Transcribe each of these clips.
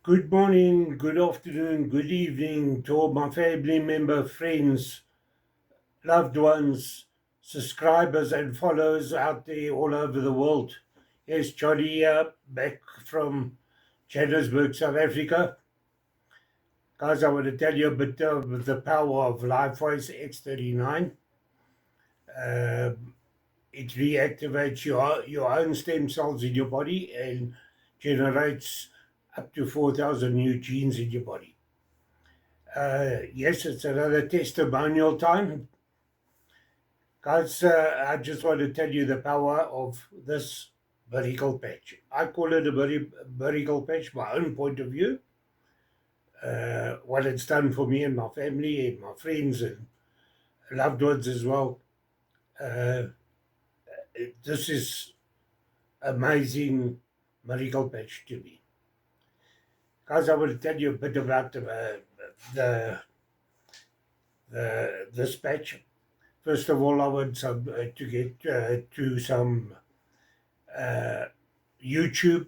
Good morning, good afternoon, good evening to all my family member, friends, loved ones, subscribers and followers out there all over the world. Yes, Johnny here, back from Johannesburg, South Africa. Guys, I want to tell you a bit of the power of LifeWise X39. Uh, it reactivates your own stem cells in your body and generates up to 4,000 new genes in your body. Yes, it's another testimonial time. Guys, I just want to tell you the power of this vertical patch. I call it a vertical patch, my own point of view. What it's done for me and my family and my friends and loved ones as well. Uh, this is amazing miracle patch to me. Guys, I want to tell you a bit about the, this patch. First of all, I want to get to some YouTube.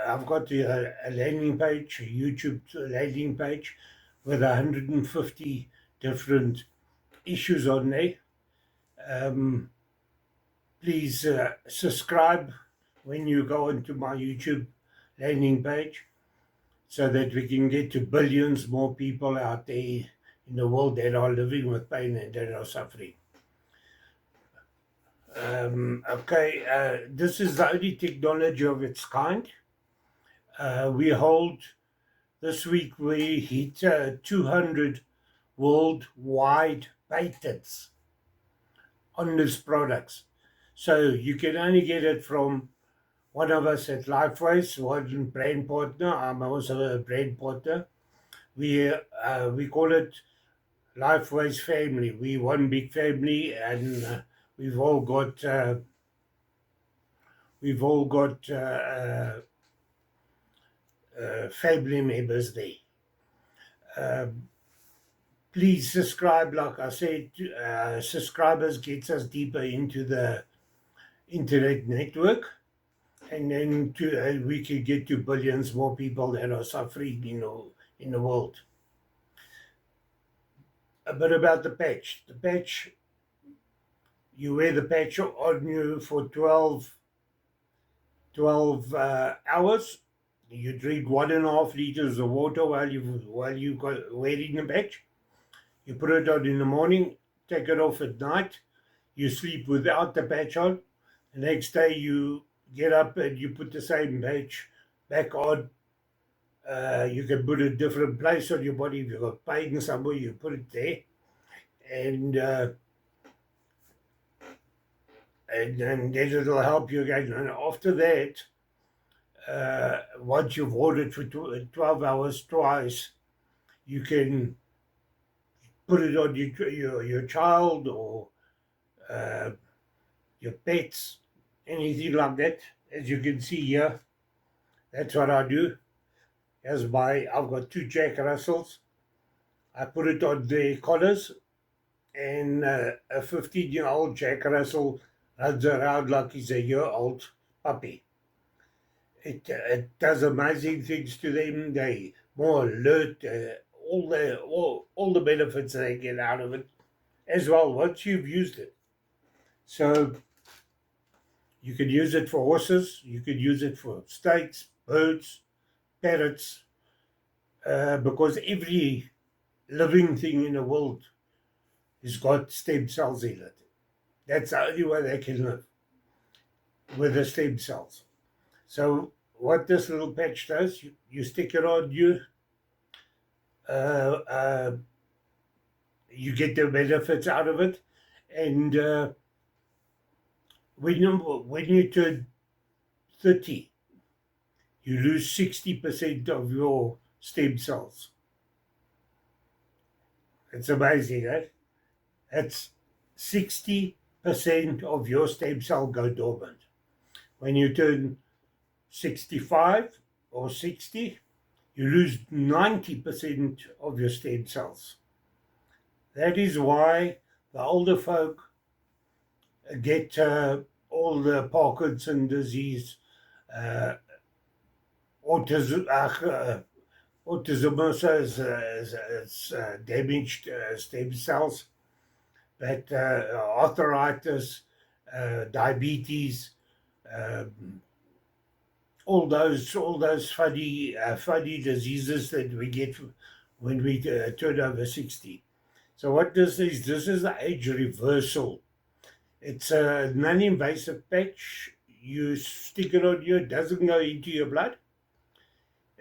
I've got a landing page, a YouTube landing page with 150 different issues on there. Um, please subscribe when you go into my YouTube landing page so that we can get to billions more people out there in the world that are living with pain and that are suffering. This is the only technology of its kind. We hold, this week we hit 200 worldwide patents on these products. So you can only get it from one of us at LifeWise, one brand partner. I'm also a brand partner. We call it LifeWise family. We one big family, and we've all got family members there. Please subscribe. Like I said, subscribers gets us deeper into the internet network, and then we can get to billions more people that are suffering in the world. A bit about the patch. The patch, you wear the patch on you for 12 hours. You drink 1.5 liters of water while you got wearing the patch. You put it on in the morning, take it off at night. You sleep without the patch on. The next day you get up and you put the same patch back on. You can put a different place on your body. If you've got pain somewhere, you put it there. And then it'll help you again. And after that, once you've worn it for 12 hours twice, you can put it on your child or uh, your pets, anything like that. As you can see here, that's what I do. I've got two Jack Russells. I put it on their collars, and a 15-year-old Jack Russell runs around like he's a year-old puppy. It does amazing things to them. They more alert. All the benefits they get out of it, as well. Once you've used it, so you can use it for horses. You can use it for snakes, birds, parrots, because every living thing in the world has got stem cells in it. That's the only way they can live, with the stem cells. So what this little patch does, you stick it on you, you get the benefits out of it, and when you turn 30, you lose 60% of your stem cells. It's amazing, eh? That's 60% of your stem cell go dormant. When you turn 65 or 60, you lose 90% of your stem cells. That is why the older folk get all the Parkinson disease, autism, Autism also is damaged stem cells, but arthritis, diabetes, um, all those funny diseases that we get when we turn over 60. So what this is the age reversal. It's a non-invasive patch. You stick it on you, it doesn't go into your blood.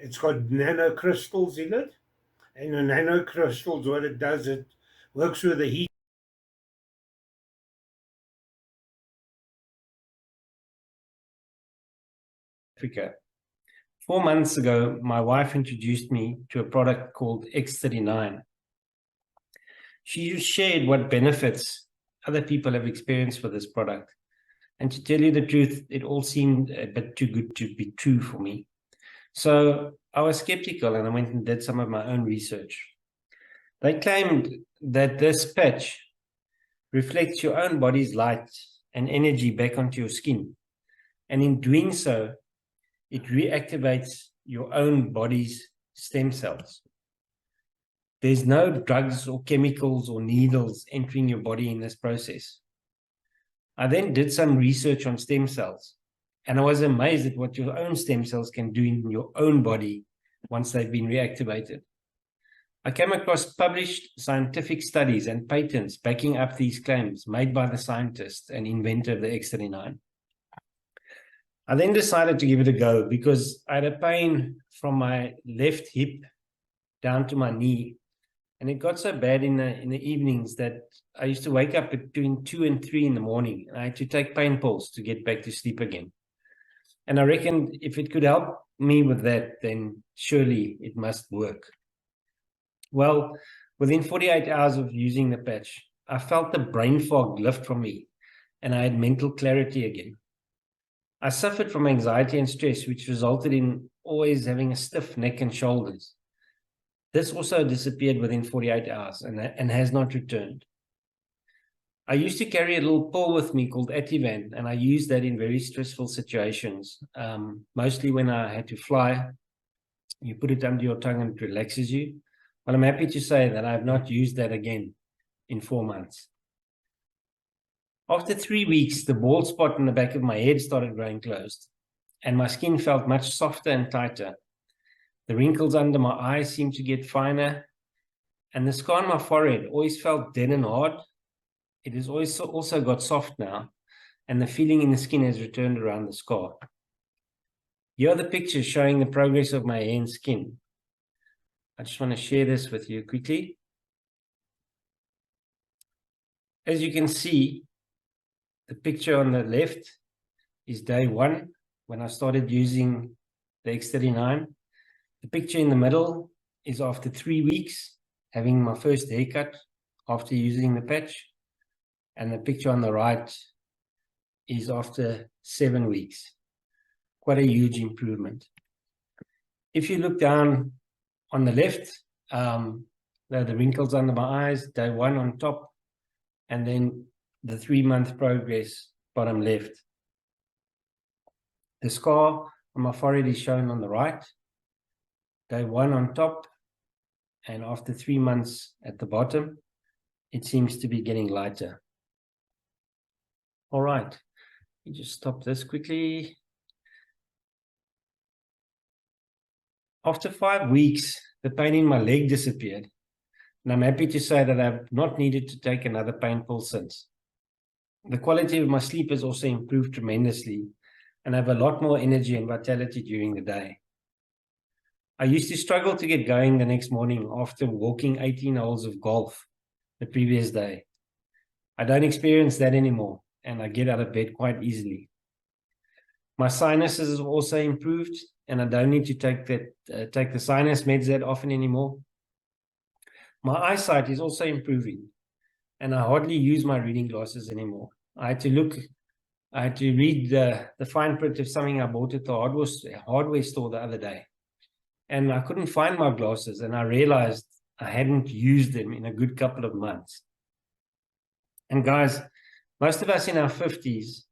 It's got nanocrystals in it. And the nanocrystals, what it does, it works with the heat. Africa. 4 months ago, my wife introduced me to a product called X39. She shared what benefits other people have experienced with this product. And to tell you the truth, it all seemed a bit too good to be true for me. So I was skeptical and I went and did some of my own research. They claimed that this patch reflects your own body's light and energy back onto your skin. And in doing so, it reactivates your own body's stem cells. There's no drugs or chemicals or needles entering your body in this process. I then did some research on stem cells, and I was amazed at what your own stem cells can do in your own body once they've been reactivated. I came across published scientific studies and patents backing up these claims made by the scientist and inventor of the X39. I then decided to give it a go because I had a pain from my left hip down to my knee. And it got so bad in the evenings that I used to wake up between 2 and 3 in the morning. And I had to take pain pills to get back to sleep again. And I reckoned if it could help me with that, then surely it must work. Well, within 48 hours of using the patch, I felt the brain fog lift from me and I had mental clarity again. I suffered from anxiety and stress, which resulted in always having a stiff neck and shoulders. This also disappeared within 48 hours and has not returned. I used to carry a little pill with me called Ativan, and I used that in very stressful situations, mostly when I had to fly. You put it under your tongue and it relaxes you. But I'm happy to say that I have not used that again in 4 months. After 3 weeks, the bald spot in the back of my head started growing closed, and my skin felt much softer and tighter. The wrinkles under my eyes seemed to get finer, and the scar on my forehead always felt dead and hard. It has also got soft now, and the feeling in the skin has returned around the scar. Here are the pictures showing the progress of my hair and skin. I just want to share this with you quickly. As you can see, the picture on the left is day 1 when I started using the X39. The picture in the middle is after 3 weeks, having my first haircut after using the patch. And the picture on the right is after 7 weeks. Quite a huge improvement. If you look down on the left, the wrinkles under my eyes, day 1 on top, and then the 3-month progress, bottom left. The scar on my forehead is shown on the right, day 1 on top, and after 3 months at the bottom, it seems to be getting lighter. All right, let me just stop this quickly. After 5 weeks, the pain in my leg disappeared, and I'm happy to say that I've not needed to take another pain pill since. The quality of my sleep has also improved tremendously, and I have a lot more energy and vitality during the day. I used to struggle to get going the next morning after walking 18 holes of golf the previous day. I don't experience that anymore, and I get out of bed quite easily. My sinuses have also improved, and I don't need to take the sinus meds that often anymore. My eyesight is also improving, and I hardly use my reading glasses anymore. I had to read the fine print of something I bought at the hardware store the other day. And I couldn't find my glasses, and I realized I hadn't used them in a good couple of months. And guys, most of us in our 50s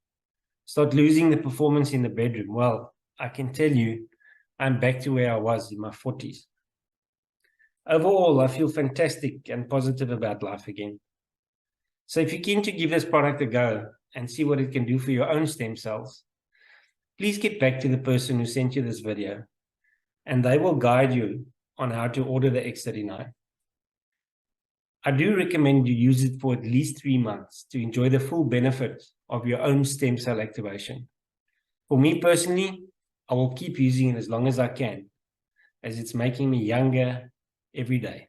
start losing the performance in the bedroom. Well, I can tell you, I'm back to where I was in my 40s. Overall, I feel fantastic and positive about life again. So if you're keen to give this product a go and see what it can do for your own stem cells, please get back to the person who sent you this video, and they will guide you on how to order the X39. I do recommend you use it for at least 3 months to enjoy the full benefit of your own stem cell activation. For me personally, I will keep using it as long as I can, as it's making me younger every day.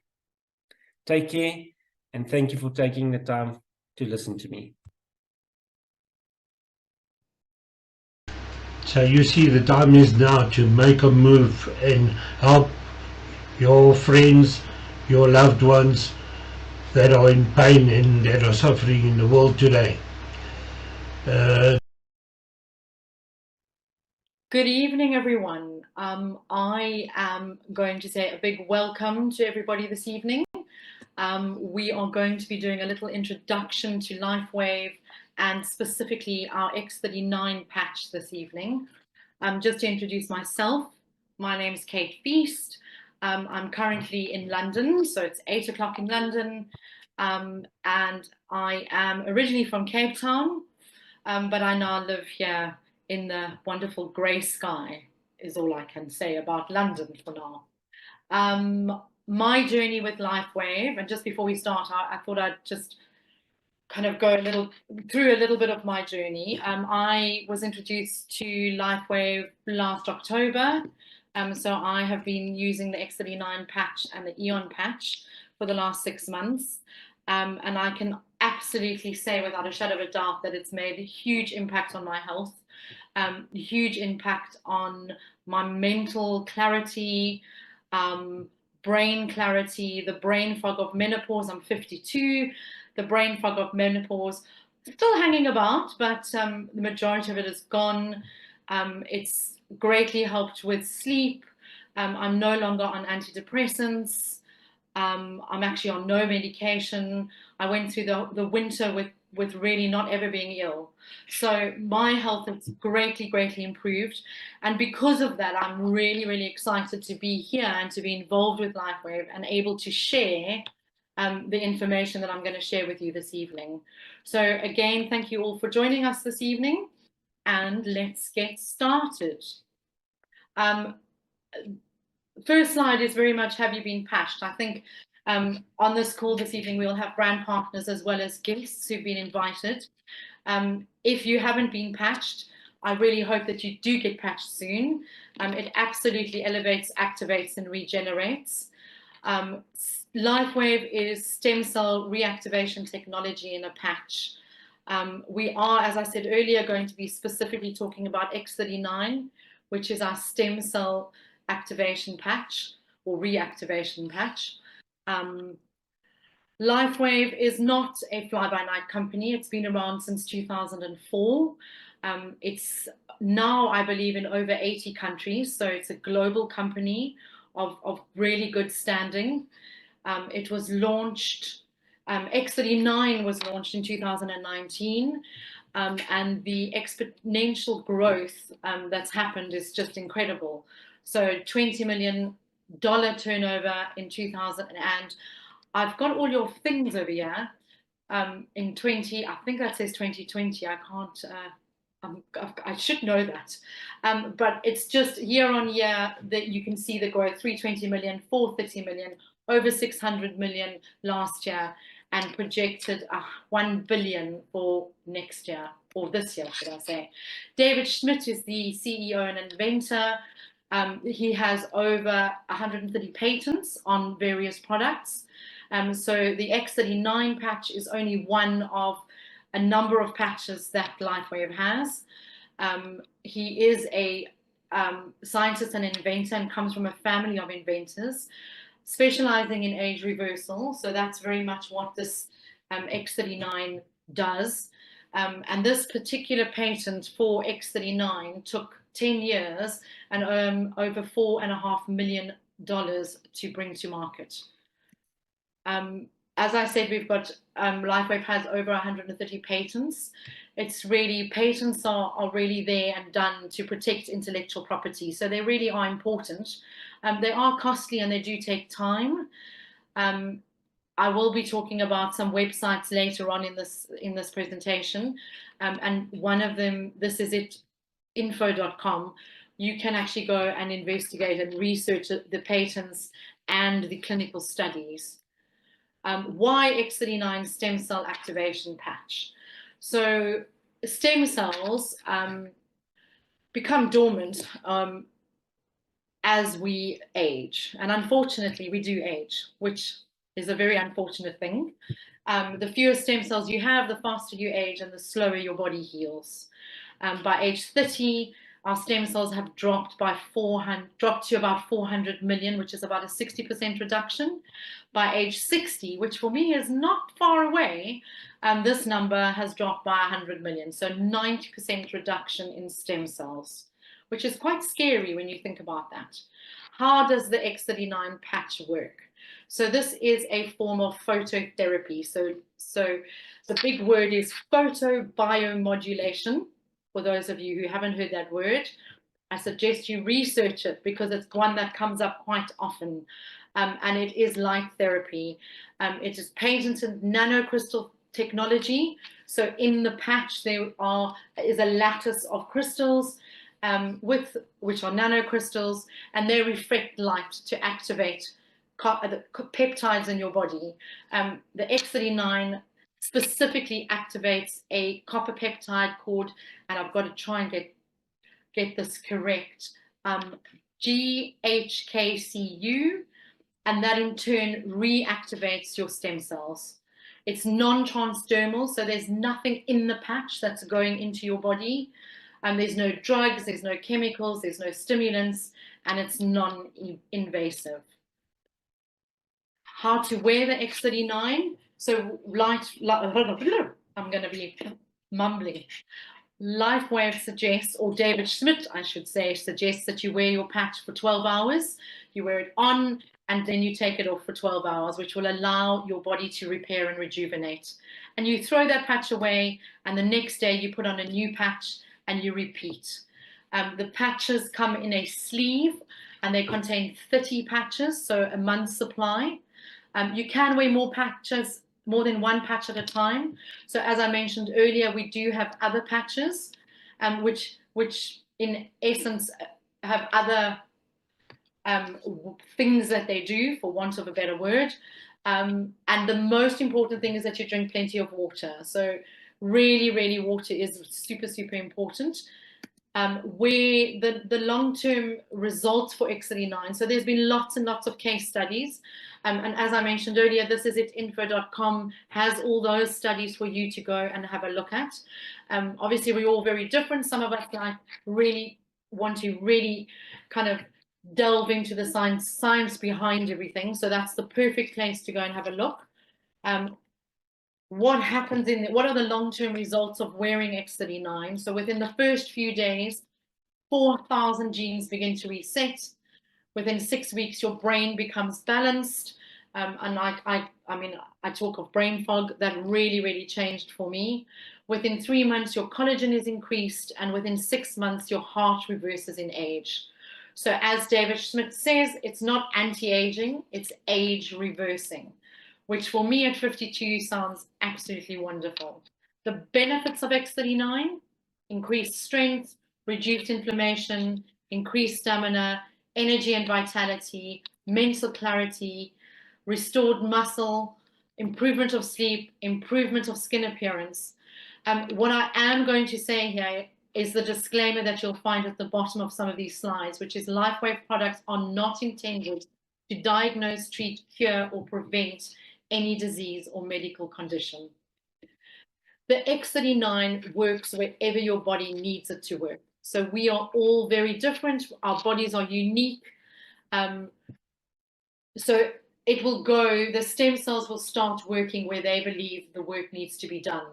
Take care, and thank you for taking the time to listen to me. So you see, the time is now to make a move and help your friends, your loved ones that are in pain and that are suffering in the world today. Good evening, everyone. I am going to say a big welcome to everybody this evening. We are going to be doing a little introduction to LifeWave and specifically our X39 patch this evening. Just to introduce myself, my name is Kate Feast. I'm currently in London, so it's 8 o'clock in London, and I am originally from Cape Town, but I now live here in the wonderful grey sky, is all I can say about London for now. My journey with LifeWave, and just before we start, I thought I'd just kind of go through a little bit of my journey. I was introduced to LifeWave last October, so I have been using the X39 patch and the Eon patch for the last 6 months, and I can absolutely say without a shadow of a doubt that it's made a huge impact on my health, huge impact on my mental clarity, brain clarity, the brain fog of menopause. I'm 52. The brain fog of menopause still hanging about, but the majority of it is gone. It's greatly helped with sleep. I'm no longer on antidepressants. I'm actually on no medication. I went through the winter with really not ever being ill. So my health has greatly improved. And because of that, I'm really excited to be here and to be involved with LifeWave and able to share the information that I'm going to share with you this evening. So again, thank you all for joining us this evening, and let's get started. First slide is very much, have you been patched? I think on this call this evening, we'll have brand partners as well as guests who've been invited. If you haven't been patched, I really hope that you do get patched soon. It absolutely elevates, activates, and regenerates. LifeWave is stem cell reactivation technology in a patch. We are, as I said earlier, going to be specifically talking about X39, which is our stem cell activation patch or reactivation patch. LifeWave is not a fly-by-night company. It's been around since 2004. It's now, I believe, in over 80 countries, so it's a global company of really good standing. It was launched, X39 was launched in 2019, and the exponential growth that's happened is just incredible. So $20 million turnover in 2000, and I've got all your things over here. In 20, I think that says 2020. I can't. I should know that, but it's just year on year that you can see the growth: 320 million, 430 million, over 600 million last year, and projected 1 billion for next year, or this year, should I say. David Schmidt is the CEO and inventor. He has over 130 patents on various products. So the X39 patch is only one of a number of patches that LifeWave has. He is a scientist and inventor and comes from a family of inventors, specializing in age reversal. So that's very much what this X39 does. And this particular patent for X39 took 10 years and over $4.5 million to bring to market. as I said, we've got LifeWave has over 130 patents. It's really, patents are really there and done to protect intellectual property. So they really are important. They are costly and they do take time. I will be talking about some websites later on in this presentation. And one of them, this is it, info.com. You can actually go and investigate and research the patents and the clinical studies. Why X39 stem cell activation patch? So stem cells become dormant as we age. And unfortunately, we do age, which is a very unfortunate thing. The fewer stem cells you have, the faster you age and the slower your body heals. By age 30, our stem cells have dropped to about 400 million, which is about a 60% reduction. By age 60, which for me is not far away, this number has dropped by 100 million. So 90% reduction in stem cells, which is quite scary when you think about that. How does the X39 patch work? So this is a form of phototherapy. So the big word is photobiomodulation. For those of you who haven't heard that word, I suggest you research it because it's one that comes up quite often. And it is light therapy. It is patented nanocrystal technology. So in the patch there is a lattice of crystals which are nanocrystals, and they reflect light to activate the peptides in your body. The X39 specifically activates a copper peptide called, and I've got to try and get this correct, GHKCU, and that in turn reactivates your stem cells. It's non-transdermal, so there's nothing in the patch that's going into your body. There's no drugs, there's no chemicals, there's no stimulants, and it's non-invasive. How to wear the X39? So I'm going to be mumbling. LifeWave suggests, or David Schmidt, I should say, suggests that you wear your patch for 12 hours. You wear it on, and then you take it off for 12 hours, which will allow your body to repair and rejuvenate. And you throw that patch away, and the next day you put on a new patch, and you repeat. The patches come in a sleeve, and they contain 30 patches, so a month's supply. You can wear more patches, more than one patch at a time. So as I mentioned earlier, we do have other patches, which in essence have other things that they do, for want of a better word. And the most important thing is that you drink plenty of water. So really, water is super, super important. Where the long-term results for X39. So there's been lots and lots of case studies. And as I mentioned earlier, this is it, info.com has all those studies for you to go and have a look at. Obviously, we're all very different. Some of us really want to kind of delve into the science behind everything. So that's the perfect place to go and have a look. What happens what are the long-term results of wearing X39? So within the first few days, 4,000 genes begin to reset. Within 6 weeks, your brain becomes balanced. And I talk of brain fog. That really changed for me. Within 3 months, your collagen is increased. And within 6 months, your heart reverses in age. So as David Schmidt says, it's not anti-aging, it's age reversing, which for me at 52 sounds absolutely wonderful. The benefits of X39: increased strength, reduced inflammation, increased stamina, energy and vitality, mental clarity, restored muscle, improvement of sleep, improvement of skin appearance. What I am going to say here is the disclaimer that you'll find at the bottom of some of these slides, which is LifeWave products are not intended to diagnose, treat, cure, or prevent any disease or medical condition. The X39 works wherever your body needs it to work. So we are all very different. Our bodies are unique. So it will go, the stem cells will start working where they believe the work needs to be done.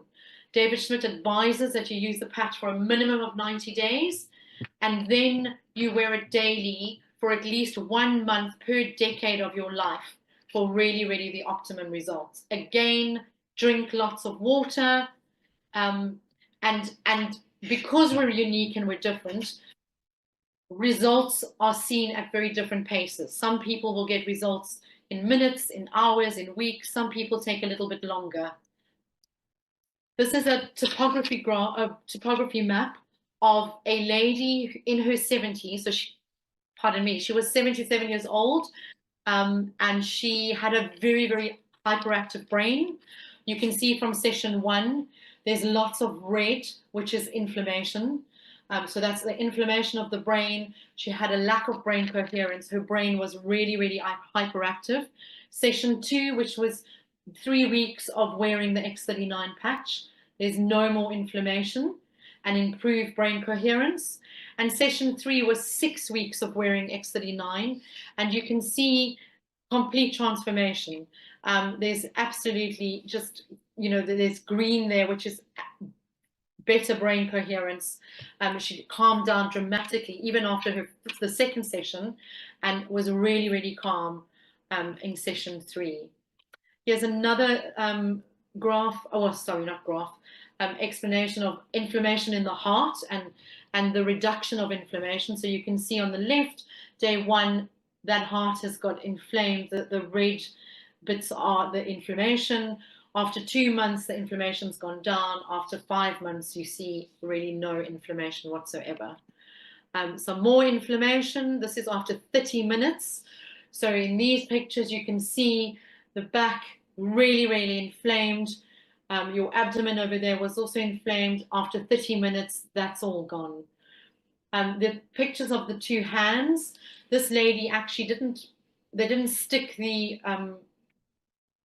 David Schmidt advises that you use the patch for a minimum of 90 days, and then you wear it daily for at least 1 month per decade of your life, for really, really the optimum results. Again, drink lots of water, and because we're unique and we're different, results are seen at very different paces. Some people will get results in minutes, in hours, in weeks. Some people take a little bit longer. This is a topography map of a lady in her 70s. So she was 77 years old, and she had a very, very hyperactive brain. You can see from session 1, there's lots of red, which is inflammation. So that's the inflammation of the brain. She had a lack of brain coherence. Her brain was really, really hyperactive. Session 2, which was 3 weeks of wearing the X39 patch, there's no more inflammation and improved brain coherence. And session 3 was 6 weeks of wearing X39, and you can see complete transformation. There's absolutely just, there's green there, which is better brain coherence. She calmed down dramatically, even after the second session, and was really, really calm in session 3. Here's another graph, explanation of inflammation in the heart and the reduction of inflammation. So you can see on the left, day 1, that heart has got inflamed. The red bits are the inflammation. After 2 months, the inflammation's gone down. After 5 months, you see really no inflammation whatsoever. Some more inflammation. This is after 30 minutes. So in these pictures, you can see the back really, really inflamed. Your abdomen over there was also inflamed. After 30 minutes, that's all gone. The pictures of the 2 hands, this lady actually didn't stick the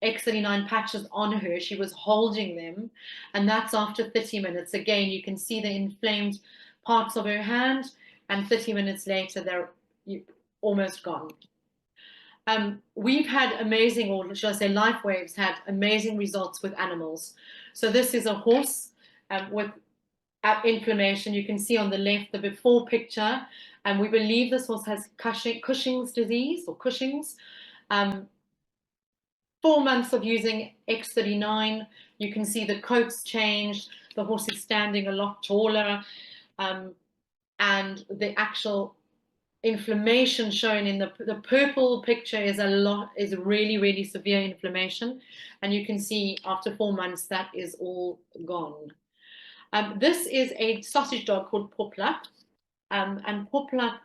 X39 patches on her. She was holding them, and that's after 30 minutes. Again, you can see the inflamed parts of her hand, and 30 minutes later, they're almost gone. We've had amazing, or should I say LifeWaves had amazing results with animals. So this is a horse with inflammation. You can see on the left the before picture, and we believe this horse has Cushing's disease or Cushing's. 4 months of using X39, you can see the coat's changed, the horse is standing a lot taller, and the actual inflammation shown in the purple picture is really, really severe inflammation, and you can see after 4 months that is all gone. This is a sausage dog called Poplar, and Poplar,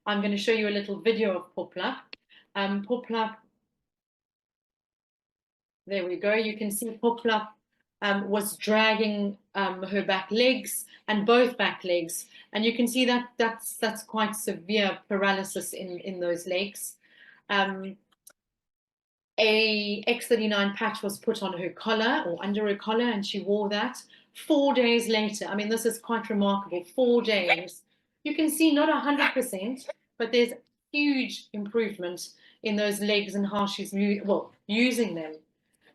I'm going to show you a little video of Poplar. Poplar, there we go. You can see Poplar was dragging her back legs and both back legs, and you can see that that's quite severe paralysis in those legs. A X39 patch was put on her collar or under her collar, and she wore that. 4 days later, I mean, this is quite remarkable. 4 days, you can see not 100%, but there's huge improvement in those legs and how she's using them,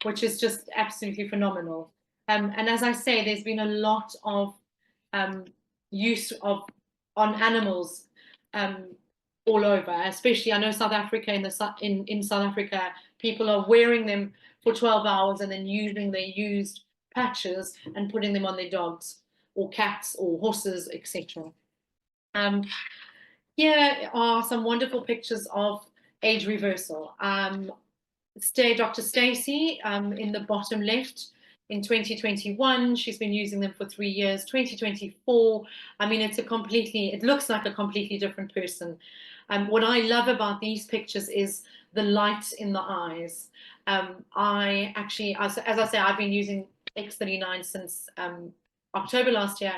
which is just absolutely phenomenal. And as I say, there's been a lot of use on animals all over, especially I know South Africa, in South Africa, people are wearing them for 12 hours and then using their used patches and putting them on their dogs or cats or horses, etc. Here are some wonderful pictures of age reversal. Dr. Stacy in the bottom left in 2021, she's been using them for 3 years. 2024, I mean, it looks like a completely different person. What I love about these pictures is the light in the eyes. I actually, as I say, I've been using X39 since October last year,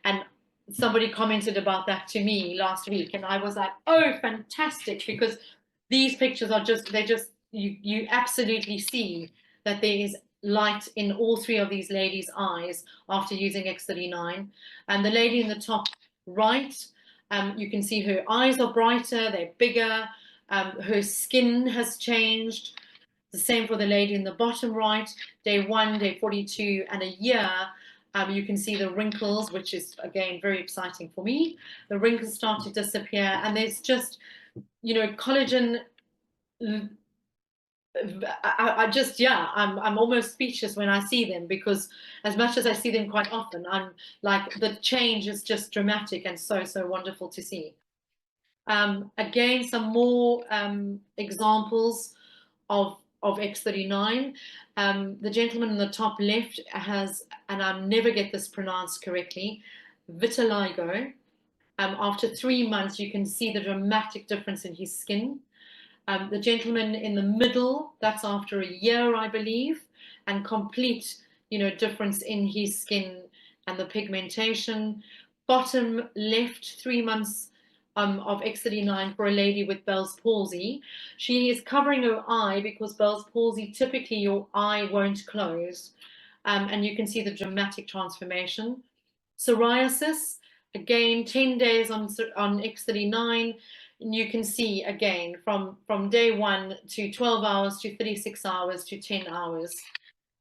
and somebody commented about that to me last week, and I was like, oh, fantastic, because these pictures are you absolutely see that there is light in all 3 of these ladies' eyes after using X39. And the lady in the top right, you can see her eyes are brighter, they're bigger, her skin has changed. The same for the lady in the bottom right, day 1, day 42, and a year. You can see the wrinkles, which is, again, very exciting for me. The wrinkles start to disappear, and there's just, collagen I just, yeah, I'm almost speechless when I see them, because as much as I see them quite often, I'm like, the change is just dramatic and so wonderful to see. Again, some more examples of X39. The gentleman in the top left has, and I never get this pronounced correctly, vitiligo. After 3 months, you can see the dramatic difference in his skin. The gentleman in the middle, that's after a year, I believe, and complete, difference in his skin and the pigmentation. Bottom left, 3 months of X39 for a lady with Bell's palsy. She is covering her eye because Bell's palsy, typically your eye won't close. And you can see the dramatic transformation. Psoriasis, again, 10 days on X39. And you can see again from day 1 to 12 hours to 36 hours to 10 hours.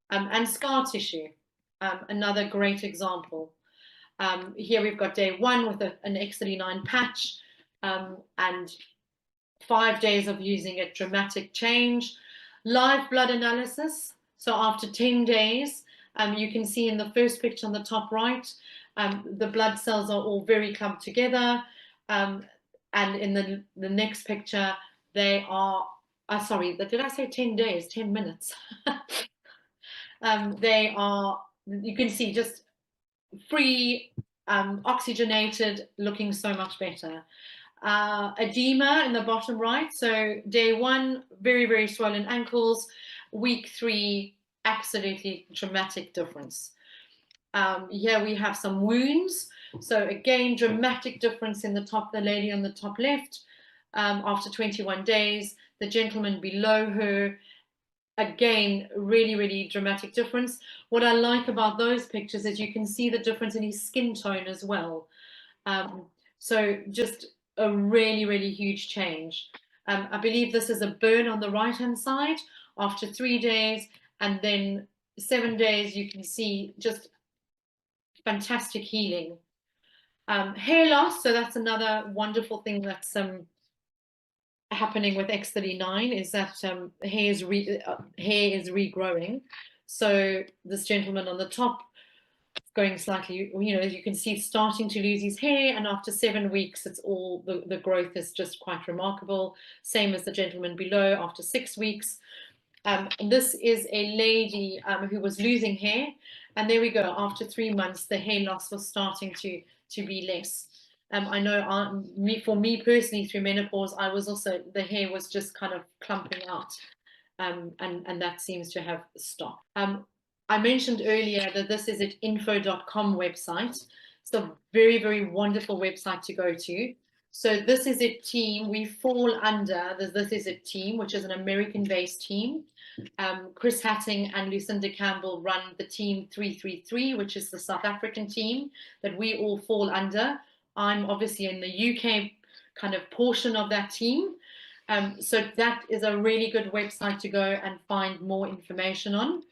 And scar tissue, another great example. Here we've got day 1 with an X39 patch, and 5 days of using it, dramatic change. Live blood analysis. So after 10 days, you can see in the first picture on the top right, the blood cells are all very clumped together. And in the next picture, they are, sorry, did I say 10 days? 10 minutes. They are, you can see, just free, oxygenated, looking so much better. Edema in the bottom right. So day 1, very swollen ankles. Week 3, absolutely dramatic difference. Here we have some wounds. So again, dramatic difference in the lady on the top left, after 21 days. The gentleman below her, again, really dramatic difference. What I like about those pictures is you can see the difference in his skin tone as well. So just a really huge change. I believe this is a burn on the right hand side after 3 days, and then 7 days you can see just fantastic healing. Hair loss, so that's another wonderful thing that's happening with X39, is that hair is regrowing. So this gentleman on the top, going slightly, as you can see, starting to lose his hair, and after 7 weeks, it's all, the growth is just quite remarkable. Same as the gentleman below after 6 weeks. And this is a lady who was losing hair, and there we go. After 3 months, the hair loss was starting to be less. I know for me personally, through menopause, I was also, the hair was just kind of clumping out, and that seems to have stopped. I mentioned earlier that this is an info.com website. It's a very wonderful website to go to. So This Is It team, we fall under the This Is It team, which is an American-based team. Chris Hatting and Lucinda Campbell run the team 333, which is the South African team that we all fall under. I'm obviously in the UK kind of portion of that team. So that is a really good website to go and find more information on.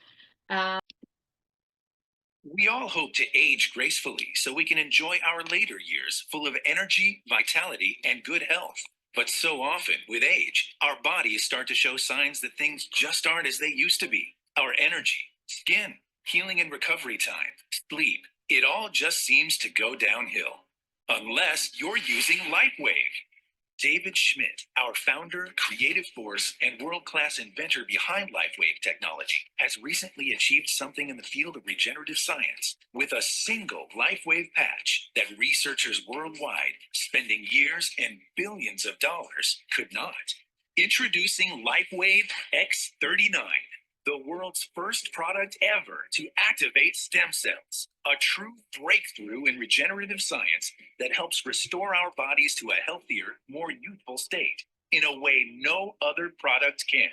We all hope to age gracefully so we can enjoy our later years full of energy, vitality, and good health. But so often, with age, our bodies start to show signs that things just aren't as they used to be. Our energy, skin, healing and recovery time, sleep, it all just seems to go downhill. Unless you're using LifeWave. David Schmidt, our founder, creative force, and world-class inventor behind LifeWave technology, has recently achieved something in the field of regenerative science with a single LifeWave patch that researchers worldwide, spending years and billions of dollars, could not. Introducing LifeWave X39, the world's first product ever to activate stem cells. A true breakthrough in regenerative science that helps restore our bodies to a healthier, more youthful state in a way no other product can.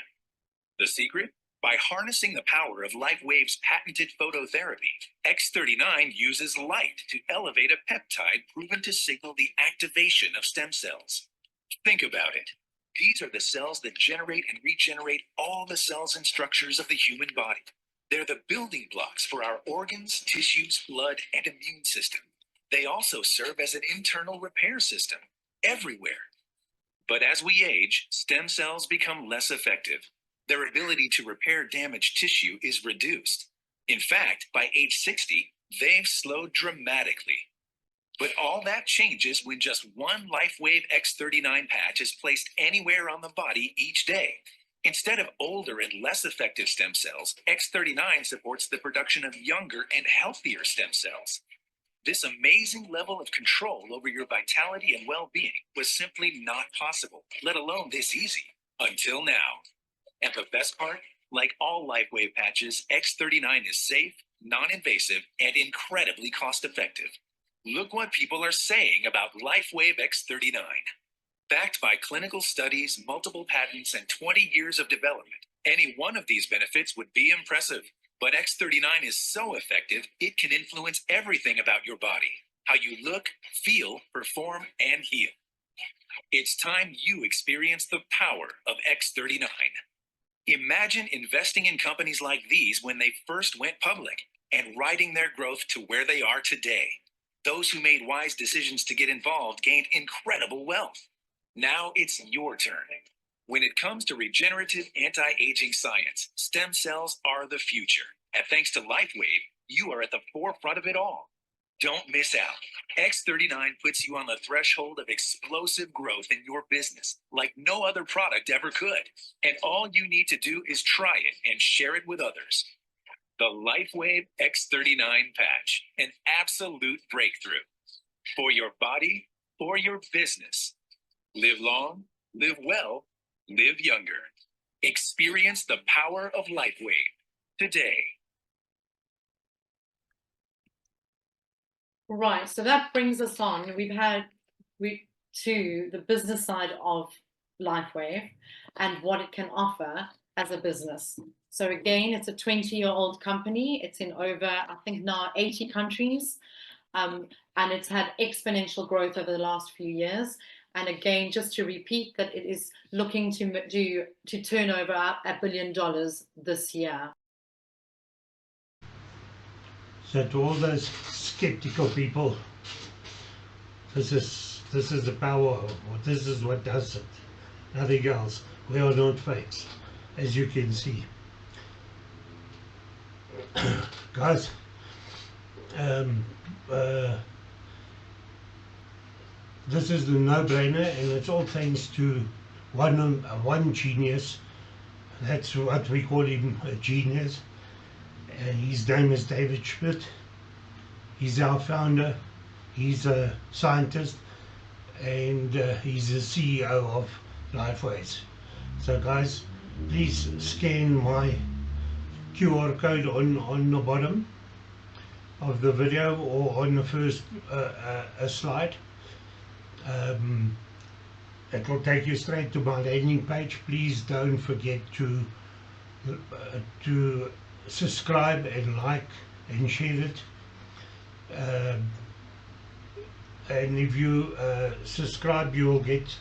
The secret? By harnessing the power of LifeWave's patented phototherapy, X39 uses light to elevate a peptide proven to signal the activation of stem cells. Think about it. These are the cells that generate and regenerate all the cells and structures of the human body. They're the building blocks for our organs, tissues, blood, and immune system. They also serve as an internal repair system everywhere. But as we age, stem cells become less effective. Their ability to repair damaged tissue is reduced. In fact, by age 60, they've slowed dramatically. But all that changes when just one LifeWave X39 patch is placed anywhere on the body each day. Instead of older and less effective stem cells, X39 supports the production of younger and healthier stem cells. This amazing level of control over your vitality and well-being was simply not possible, let alone this easy, until now. And the best part, like all LifeWave patches, X39 is safe, non-invasive, and incredibly cost-effective. Look what people are saying about LifeWave X39. Backed by clinical studies, multiple patents, and 20 years of development, any one of these benefits would be impressive. But X39 is so effective, it can influence everything about your body, how you look, feel, perform, and heal. It's time you experience the power of X39. Imagine investing in companies like these when they first went public and riding their growth to where they are today. Those who made wise decisions to get involved gained incredible wealth. Now it's your turn. When it comes to regenerative anti-aging science, stem cells are the future. And thanks to LifeWave, you are at the forefront of it all. Don't miss out. X39 puts you on the threshold of explosive growth in your business like no other product ever could. And all you need to do is try it and share it with others. The LifeWave X39 patch, an absolute breakthrough. For your body, for your business. Live long, live well, live younger. Experience the power of LifeWave today. Right, so that brings us on. We've to the business side of LifeWave and what it can offer as a business. So again, it's a 20-year-old company. It's in over, I think now 80 countries, and it's had exponential growth over the last few years. And again, just to repeat that it is looking to turn over $1 billion this year. So to all those skeptical people, this is the power of, or this is what does it. Nothing else. We are not fakes, as you can see. Guys, this is the no-brainer, and it's all thanks to one genius. That's what we call him, a genius. And his name is David Schmidt. He's our founder. He's a scientist, and he's the CEO of LifeWave. So guys, please scan my QR code on the bottom of the video or on the first slide. It will take you straight to my landing page. Please don't forget to subscribe and like and share it. And if you subscribe, you will get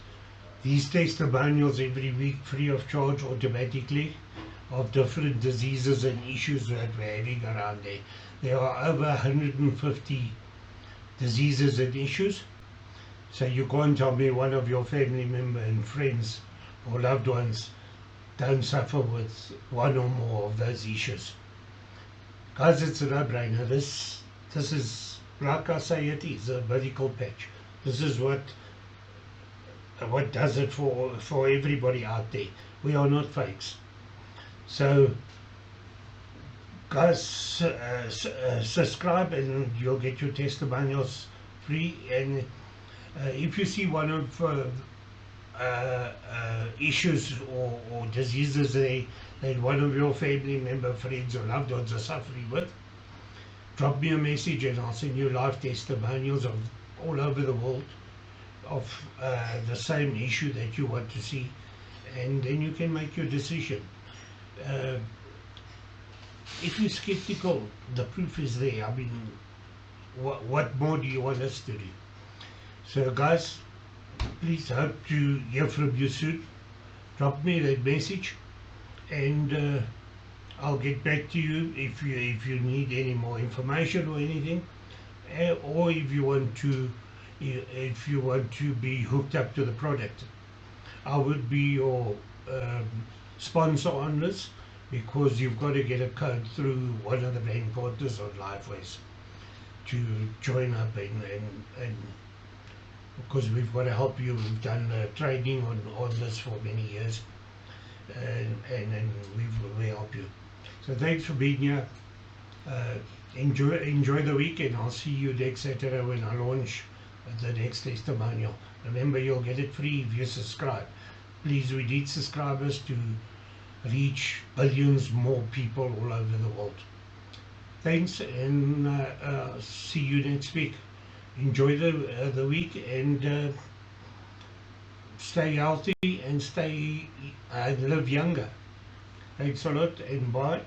these testimonials every week free of charge automatically of different diseases and issues that we're having around there. There are over 150 diseases and issues. So you can't tell me one of your family members and friends or loved ones don't suffer with one or more of those issues. Guys, it's a no-brainer. This is, like I say, it is a medical patch. This is what does it for everybody out there. We are not fakes. So guys, subscribe and you'll get your testimonials free. And if you see one of issues or diseases that one of your family member, friends or loved ones are suffering with, drop me a message and I'll send you live testimonials of all over the world of the same issue that you want to see, and then you can make your decision. If you're skeptical, the proof is there. I mean, what more do you want us to do? So guys, please hope to hear from you soon. Drop me that message and I'll get back to you if you need any more information or anything, or if you want to be hooked up to the product. I would be your sponsor on this, because you've got to get a code through one of the main partners on Lifeways to join up, and because we've got to help you. We've done training on this for many years, and we help you. So thanks for being here. Enjoy the weekend. I'll see you next Saturday when I launch the next testimonial. Remember, you'll get it free if you subscribe. Please, we need subscribers to reach billions more people all over the world. Thanks, and see you next week. Enjoy the week, and stay healthy and live younger. Thanks a lot, and bye.